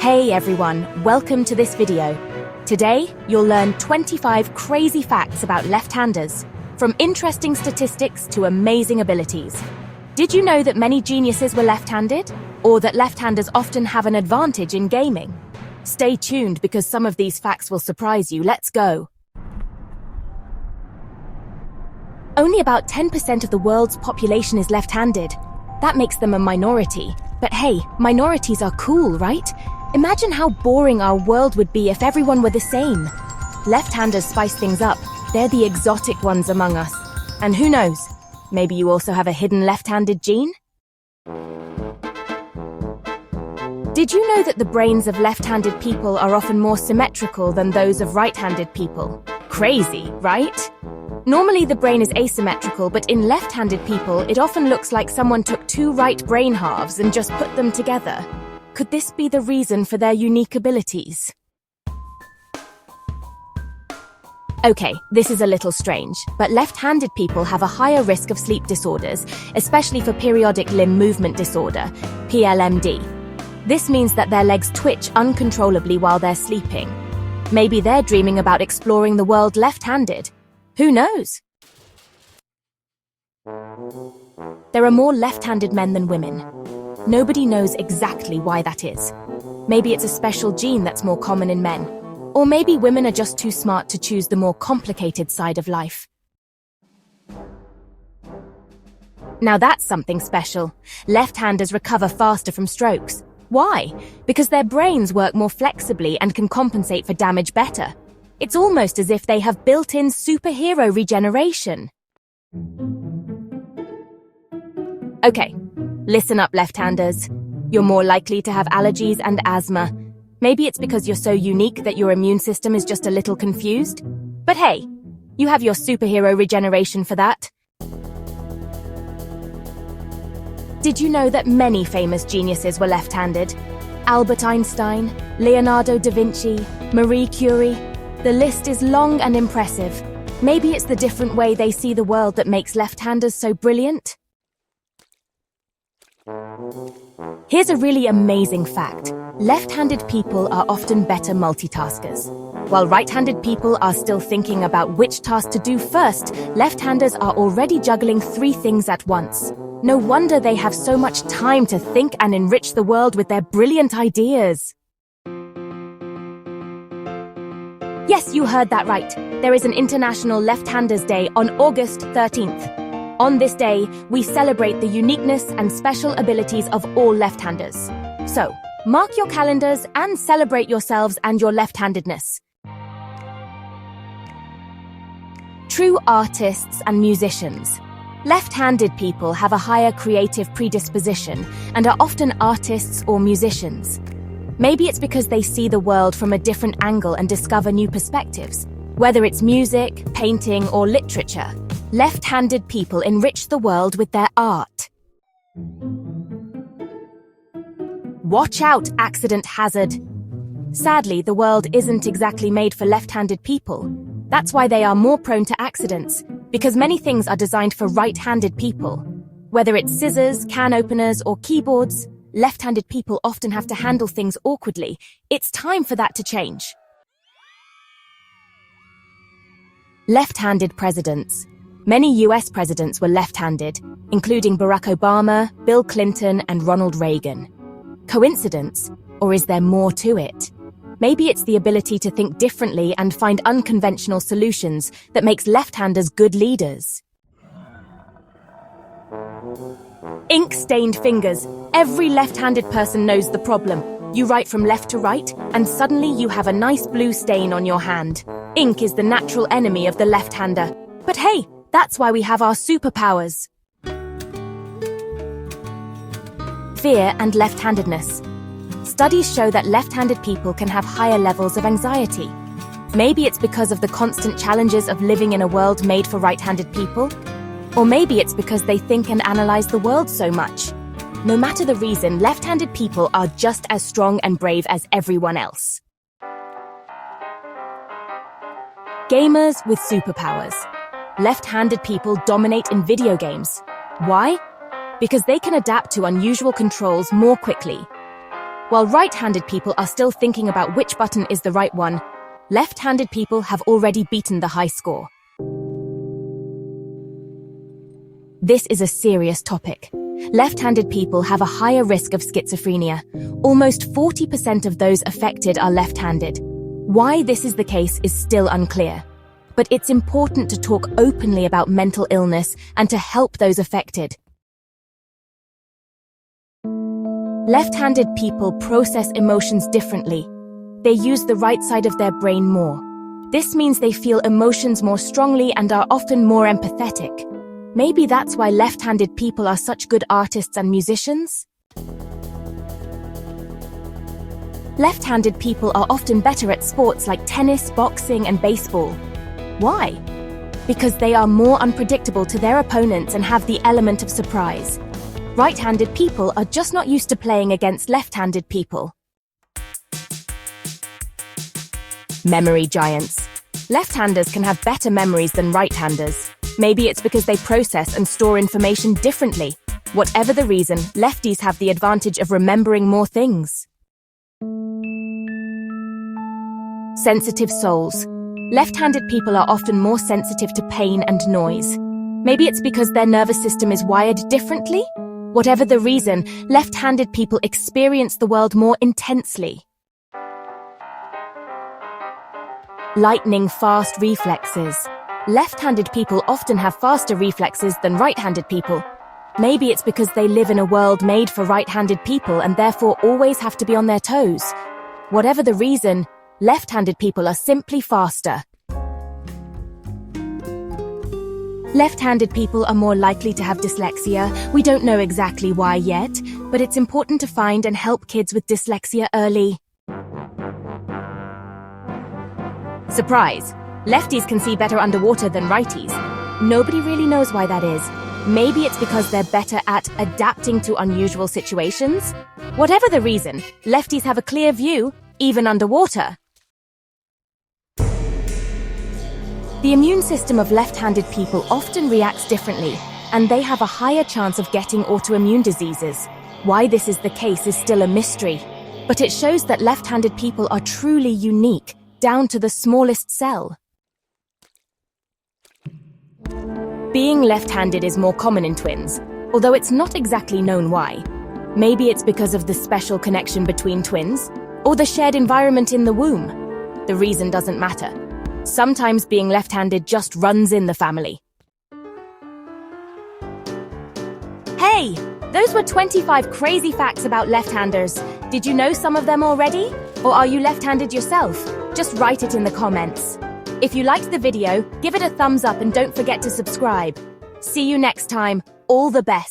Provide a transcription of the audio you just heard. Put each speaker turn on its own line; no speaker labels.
Hey everyone, welcome to this video. Today, you'll learn 25 crazy facts about left-handers, from interesting statistics to amazing abilities. Did you know that many geniuses were left-handed? Or that left-handers often have an advantage in gaming? Stay tuned because some of these facts will surprise you. Let's go. Only about 10% of the world's population is left-handed. That makes them a minority. But hey, minorities are cool, right? Imagine how boring our world would be if everyone were the same. Left-handers spice things up. They're the exotic ones among us. And who knows, maybe you also have a hidden left-handed gene? Did you know that the brains of left-handed people are often more symmetrical than those of right-handed people? Crazy, right? Normally the brain is asymmetrical, but in left-handed people, it often looks like someone took two right brain halves and just put them together. Could this be the reason for their unique abilities? Okay, this is a little strange, but left-handed people have a higher risk of sleep disorders, especially for periodic limb movement disorder, PLMD. This means that their legs twitch uncontrollably while they're sleeping. Maybe they're dreaming about exploring the world left-handed. Who knows? There are more left-handed men than women. Nobody knows exactly why that is. Maybe it's a special gene that's more common in men. Or maybe women are just too smart to choose the more complicated side of life. Now that's something special. Left-handers recover faster from strokes. Why? Because their brains work more flexibly and can compensate for damage better. It's almost as if they have built-in superhero regeneration. Okay, listen up, left-handers. You're more likely to have allergies and asthma. Maybe it's because you're so unique that your immune system is just a little confused. But hey, you have your superhero regeneration for that. Did you know that many famous geniuses were left-handed? Albert Einstein, Leonardo da Vinci, Marie Curie. The list is long and impressive. Maybe it's the different way they see the world that makes left-handers so brilliant. Here's a really amazing fact. Left-handed people are often better multitaskers. While right-handed people are still thinking about which task to do first, left-handers are already juggling 3 things at once. No wonder they have so much time to think and enrich the world with their brilliant ideas. Yes, you heard that right. There is an International Left-Handers Day on August 13th. On this day, we celebrate the uniqueness and special abilities of all left-handers. So, mark your calendars and celebrate yourselves and your left-handedness. True artists and musicians. Left-handed people have a higher creative predisposition and are often artists or musicians. Maybe it's because they see the world from a different angle and discover new perspectives. Whether it's music, painting, or literature, left-handed people enrich the world with their art. Watch out, accident hazard. Sadly, the world isn't exactly made for left-handed people. That's why they are more prone to accidents, because many things are designed for right-handed people. Whether it's scissors, can openers, or keyboards, left-handed people often have to handle things awkwardly. It's time for that to change. Left-handed presidents. Many US presidents were left-handed, including Barack Obama, Bill Clinton, and Ronald Reagan. Coincidence? Or is there more to it? Maybe it's the ability to think differently and find unconventional solutions that makes left-handers good leaders. Ink-stained fingers. Every left-handed person knows the problem. You write from left to right, and suddenly you have a nice blue stain on your hand. Ink is the natural enemy of the left-hander. But hey, that's why we have our superpowers. Fear and left-handedness. Studies show that left-handed people can have higher levels of anxiety. Maybe it's because of the constant challenges of living in a world made for right-handed people. Or maybe it's because they think and analyze the world so much. No matter the reason, left-handed people are just as strong and brave as everyone else. Gamers with superpowers. Left-handed people dominate in video games. Why? Because they can adapt to unusual controls more quickly. While right-handed people are still thinking about which button is the right one, left-handed people have already beaten the high score. This is a serious topic. Left-handed people have a higher risk of schizophrenia. Almost 40% of those affected are left-handed. Why this is the case is still unclear. But it's important to talk openly about mental illness and to help those affected. Left-handed people process emotions differently. They use the right side of their brain more. This means they feel emotions more strongly and are often more empathetic. Maybe that's why left-handed people are such good artists and musicians? Left-handed people are often better at sports like tennis, boxing, and baseball. Why? Because they are more unpredictable to their opponents and have the element of surprise. Right-handed people are just not used to playing against left-handed people. Memory giants. Left-handers can have better memories than right-handers. Maybe it's because they process and store information differently. Whatever the reason, lefties have the advantage of remembering more things. Sensitive souls. Left-handed people are often more sensitive to pain and noise. Maybe it's because their nervous system is wired differently? Whatever the reason, left-handed people experience the world more intensely. Lightning-fast reflexes. Left-handed people often have faster reflexes than right-handed people. Maybe it's because they live in a world made for right-handed people and therefore always have to be on their toes. Whatever the reason, left-handed people are simply faster. Left-handed people are more likely to have dyslexia. We don't know exactly why yet, but it's important to find and help kids with dyslexia early. Surprise! Lefties can see better underwater than righties. Nobody really knows why that is. Maybe it's because they're better at adapting to unusual situations? Whatever the reason, lefties have a clear view, even underwater. The immune system of left-handed people often reacts differently, and they have a higher chance of getting autoimmune diseases. Why this is the case is still a mystery, but it shows that left-handed people are truly unique, down to the smallest cell. Being left-handed is more common in twins, although it's not exactly known why. Maybe it's because of the special connection between twins, or the shared environment in the womb. The reason doesn't matter. Sometimes being left-handed just runs in the family. Hey! Those were 25 crazy facts about left-handers. Did you know some of them already? Or are you left-handed yourself? Just write it in the comments. If you liked the video, give it a thumbs up and don't forget to subscribe. See you next time. All the best.